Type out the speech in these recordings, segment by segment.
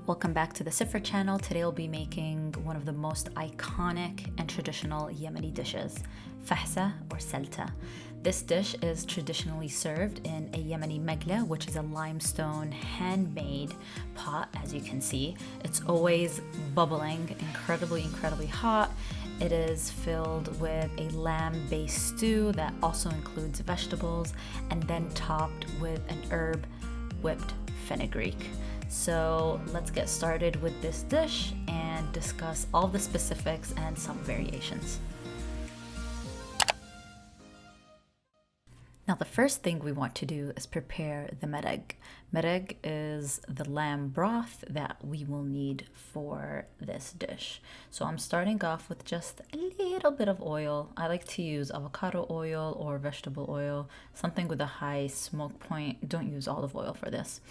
Welcome back to the Sifra channel. Today we'll be making one of the most iconic and traditional Yemeni dishes, Fahsa or Shelta. This dish is traditionally served in a Yemeni magla, which is a limestone handmade pot, as you can see. It's always bubbling, incredibly hot. It is filled with a lamb-based stew that also includes vegetables and then topped with an herb whipped fenugreek. So let's get started with this dish and discuss all the specifics and some variations. Now the first thing we want to do is prepare the marag. Marag is the lamb broth that we will need for this dish. So I'm starting off with just a little bit of oil. I like to use avocado oil or vegetable oil, something with a high smoke point. Don't use olive oil for this.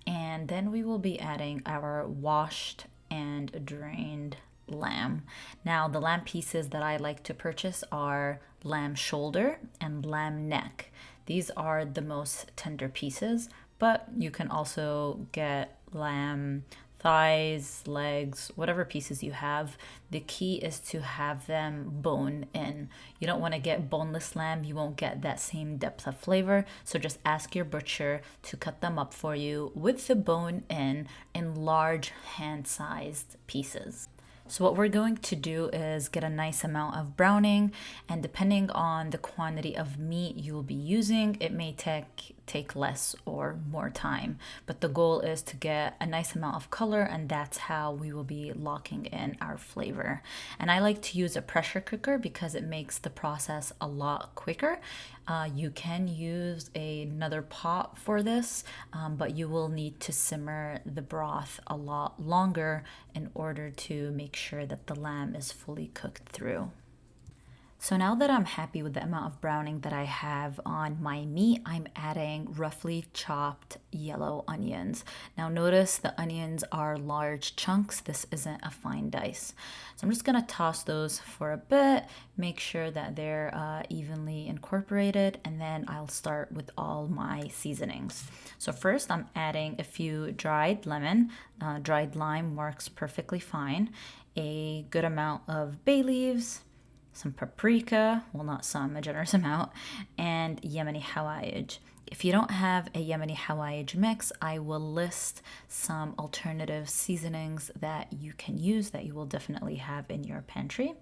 And then we will be adding our washed and drained lamb. Now the lamb pieces that I like to purchase are lamb shoulder and lamb neck. These are the most tender pieces, but you can also get lamb thighs, legs, whatever pieces you have. The key is to have them bone in. You don't want to get boneless lamb. You won't get that same depth of flavor. So just ask your butcher to cut them up for you with the bone in large hand-sized pieces. So what we're going to do is get a nice amount of browning, and depending on the quantity of meat you will be using, it may take less or more time. But the goal is to get a nice amount of color, and that's how we will be locking in our flavor. And I like to use a pressure cooker because it makes the process a lot quicker. You can use another pot for this, but you will need to simmer the broth a lot longer in order to make sure that the lamb is fully cooked through. So now that I'm happy with the amount of browning that I have on my meat, I'm adding roughly chopped yellow onions. Now notice the onions are large chunks. This isn't a fine dice. So I'm just gonna toss those for a bit, make sure that they're evenly incorporated, and then I'll start with all my seasonings. So first I'm adding a few dried lemon. Dried lime works perfectly fine. A good amount of bay leaves, some paprika, well not some, a generous amount, and Yemeni Hawayij. If you don't have a Yemeni Hawayij mix, I will list some alternative seasonings that you can use that you will definitely have in your pantry,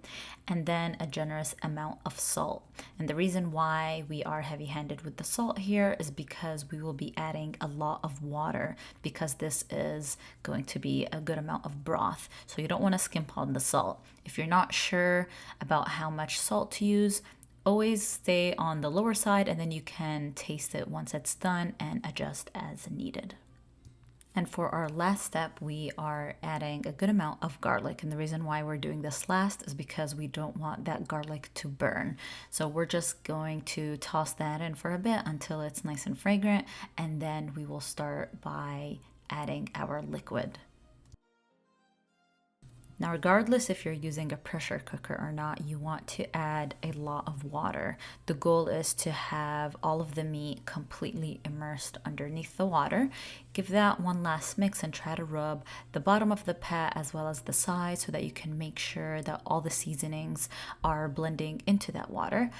and then a generous amount of salt. And the reason why we are heavy-handed with the salt here is because we will be adding a lot of water, because this is going to be a good amount of broth. So you don't want to skimp on the salt. If you're not sure about how much salt to use, always stay on the lower side, and then you can taste it once it's done and adjust as needed. And for our last step, we are adding a good amount of garlic. And the reason why we're doing this last is because we don't want that garlic to burn. So we're just going to toss that in for a bit until it's nice and fragrant. And then we will start by adding our liquid. Now, regardless if you're using a pressure cooker or not, you want to add a lot of water. The goal is to have all of the meat completely immersed underneath the water. Give that one last mix and try to rub the bottom of the pat as well as the sides so that you can make sure that all the seasonings are blending into that water.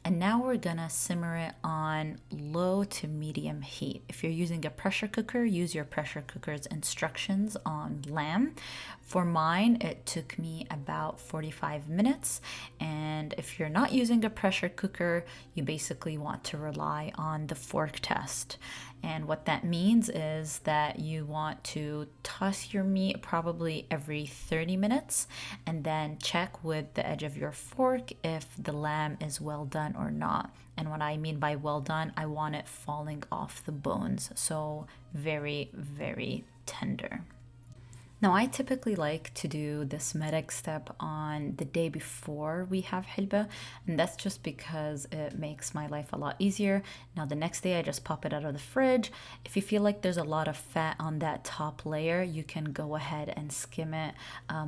And now we're gonna simmer it on low to medium heat. If you're using a pressure cooker, use your pressure cooker's instructions on lamb. For mine, it took me about 45 minutes. And if you're not using a pressure cooker, you basically want to rely on the fork test. And what that means is that you want to toss your meat probably every 30 minutes and then check with the edge of your fork if the lamb is well done or not. And what I mean by well done, I want it falling off the bones. So very tender. Now, I typically like to do this marag step on the day before we have Hilba, and that's just because it makes my life a lot easier. Now, the next day I just pop it out of the fridge. If you feel like there's a lot of fat on that top layer, you can go ahead and skim it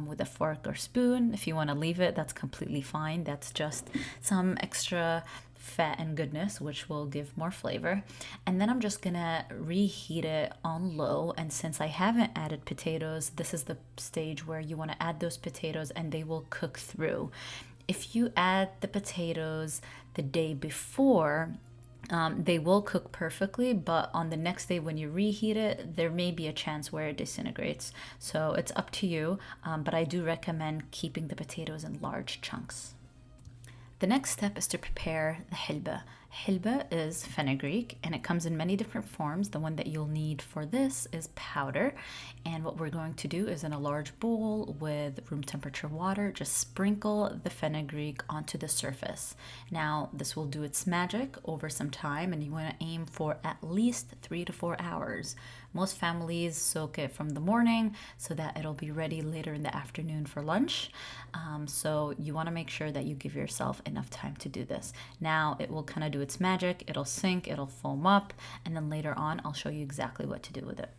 with a fork or spoon. If you want to leave it, that's completely fine. That's just some extra fat and goodness, which will give more flavor. And then I'm just gonna reheat it on low. And since I haven't added potatoes, this is the stage where you want to add those potatoes and they will cook through. If you add the potatoes the day before, they will cook perfectly, but on the next day when you reheat it, there may be a chance where it disintegrates. So it's up to you, but I do recommend keeping the potatoes in large chunks. The next step is to prepare the hilba. Hilba is fenugreek and it comes in many different forms. The one that you'll need for this is powder. And what we're going to do is in a large bowl with room temperature water, just sprinkle the fenugreek onto the surface. Now, this will do its magic over some time and you want to aim for at least 3 to 4 hours. Most families soak it from the morning so that it'll be ready later in the afternoon for lunch. So you want to make sure that you give yourself enough time to do this. Now it will kind of do its magic, it'll sink, it'll foam up, and then later on I'll show you exactly what to do with it.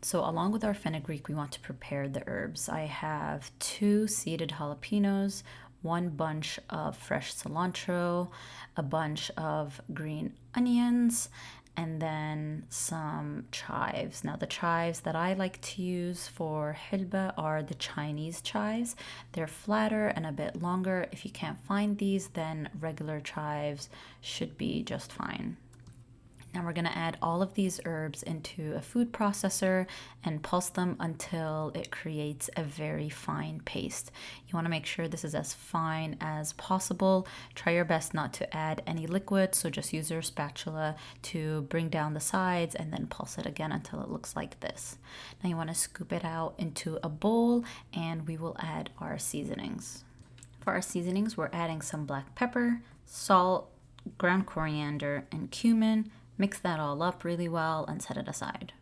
So along with our fenugreek, we want to prepare the herbs. I have 2 seeded jalapenos, 1 bunch of fresh cilantro, a bunch of green onions, and then some chives. Now the chives that I like to use for hilba are the Chinese chives. They're flatter and a bit longer. If you can't find these, then regular chives should be just fine. Now we're going to add all of these herbs into a food processor and pulse them until it creates a very fine paste. You want to make sure this is as fine as possible. Try your best not to add any liquid, so just use your spatula to bring down the sides and then pulse it again until it looks like this. Now you want to scoop it out into a bowl and we will add our seasonings. For our seasonings, we're adding some black pepper, salt, ground coriander, and cumin. Mix that all up really well and set it aside.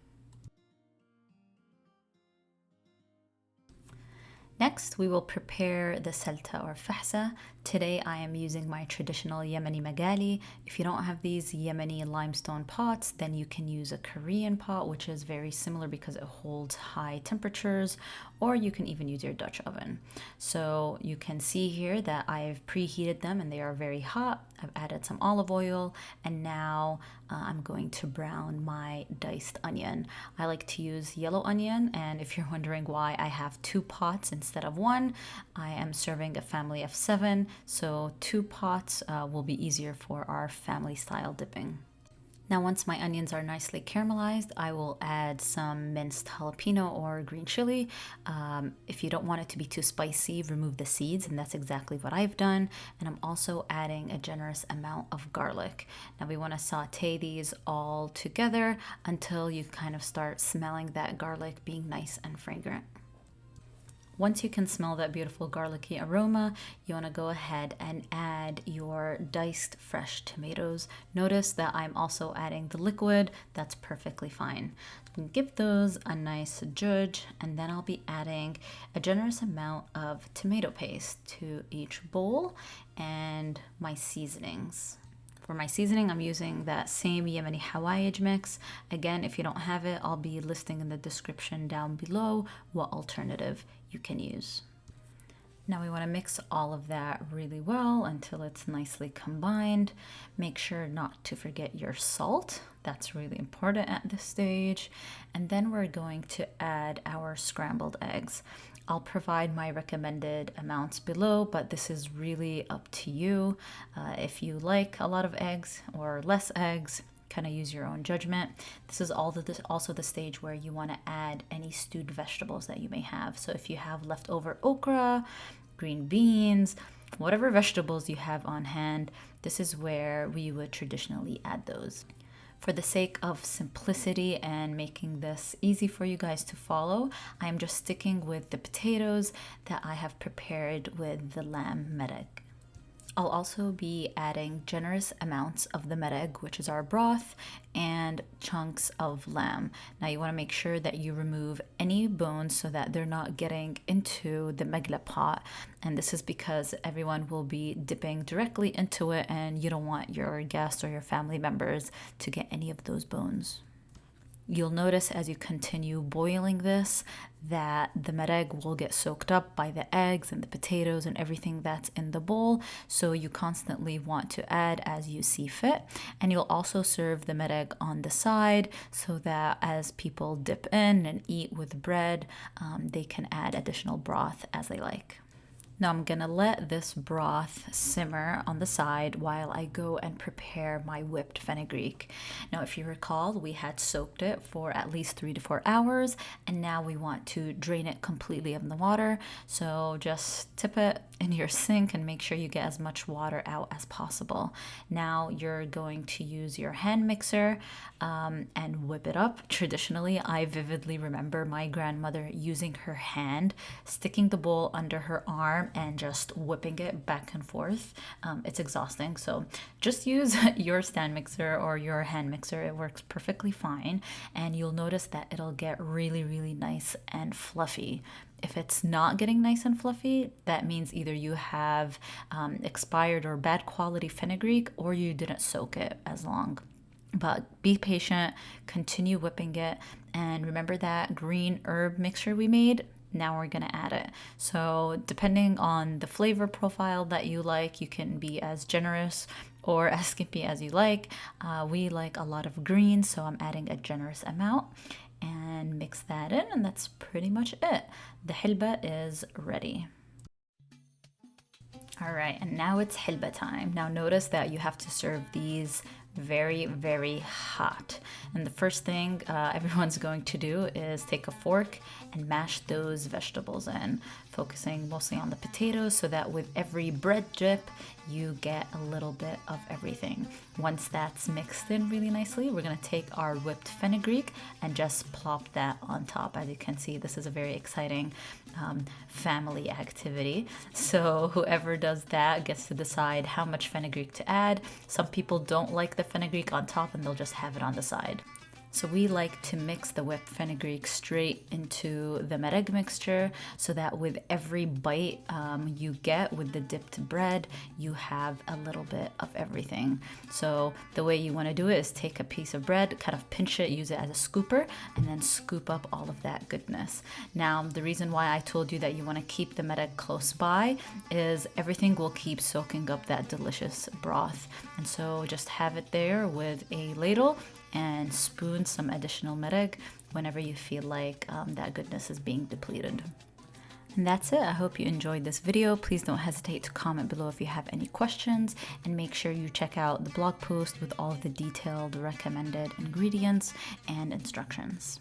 Next, we will prepare the Salta or Fahsa. Today I am using my traditional Yemeni magali. If you don't have these Yemeni limestone pots, then you can use a Korean pot, which is very similar because it holds high temperatures, or you can even use your Dutch oven. So you can see here that I've preheated them and they are very hot. I've added some olive oil and now I'm going to brown my diced onion. I like to use yellow onion, and if you're wondering why I have 2 pots instead of 1, I am serving a family of 7, so 2 pots will be easier for our family style dipping. Now once my onions are nicely caramelized, I will add some minced jalapeno or green chili. If you don't want it to be too spicy, remove the seeds, and that's exactly what I've done. And I'm also adding a generous amount of garlic. Now we want to saute these all together until you kind of start smelling that garlic being nice and fragrant. Once you can smell that beautiful garlicky aroma, you want to go ahead and add your diced fresh tomatoes. Notice that I'm also adding the liquid. That's perfectly fine. Give those a nice judge, and then I'll be adding a generous amount of tomato paste to each bowl and my seasonings. For my seasoning, I'm using that same Yemeni Hawayij mix. Again, if you don't have it, I'll be listing in the description down below what alternative you can use. Now we want to mix all of that really well until it's nicely combined. Make sure not to forget your salt. That's really important at this stage. And then we're going to add our scrambled eggs. I'll provide my recommended amounts below, but this is really up to you. If you like a lot of eggs or less eggs, kind of use your own judgment. This is also the stage where you want to add any stewed vegetables that you may have. So if you have leftover okra, green beans, whatever vegetables you have on hand, this is where we would traditionally add those. For the sake of simplicity and making this easy for you guys to follow, I'm just sticking with the potatoes that I have prepared with the lamb marag. I'll also be adding generous amounts of the marag, which is our broth, and chunks of lamb. Now you want to make sure that you remove any bones so that they're not getting into the magla pot. And this is because everyone will be dipping directly into it and you don't want your guests or your family members to get any of those bones. You'll notice as you continue boiling this that the marag will get soaked up by the eggs and the potatoes and everything that's in the bowl. So you constantly want to add as you see fit. And you'll also serve the marag on the side so that as people dip in and eat with bread, they can add additional broth as they like. Now I'm gonna let this broth simmer on the side while I go and prepare my whipped fenugreek. Now if you recall, we had soaked it for at least 3 to 4 hours, and now we want to drain it completely of the water. So just tip it in your sink and make sure you get as much water out as possible. Now you're going to use your hand mixer and whip it up. Traditionally, I vividly remember my grandmother using her hand, sticking the bowl under her arm and just whipping it back and forth. It's exhausting, so just use your stand mixer or your hand mixer. It works perfectly fine, and you'll notice that it'll get really, really nice and fluffy. If it's not getting nice and fluffy, that means either you have expired or bad quality fenugreek, or you didn't soak it as long. But be patient, continue whipping it, and remember that green herb mixture we made? Now we're gonna add it. So depending on the flavor profile that you like, you can be as generous or as skimpy as you like. We like a lot of greens, so I'm adding a generous amount. And mix that in, and that's pretty much it. The hilba is ready. All right, and now it's hilba time. Now notice that you have to serve these very, very hot. And the first thing everyone's going to do is take a fork and mash those vegetables in, focusing mostly on the potatoes so that with every bread dip, you get a little bit of everything. Once that's mixed in really nicely, we're gonna take our whipped fenugreek and just plop that on top. As you can see, this is a very exciting family activity. So whoever does that gets to decide how much fenugreek to add. Some people don't like the fenugreek on top and they'll just have it on the side. So we like to mix the whipped fenugreek straight into the marag mixture so that with every bite you get with the dipped bread, you have a little bit of everything. So the way you want to do it is take a piece of bread, kind of pinch it, use it as a scooper, and then scoop up all of that goodness. Now, the reason why I told you that you want to keep the marag close by is everything will keep soaking up that delicious broth. And so just have it there with a ladle and spoon some additional marag whenever you feel like that goodness is being depleted. And that's it. I hope you enjoyed this video. Please don't hesitate to comment below if you have any questions, and make sure you check out the blog post with all of the detailed recommended ingredients and instructions.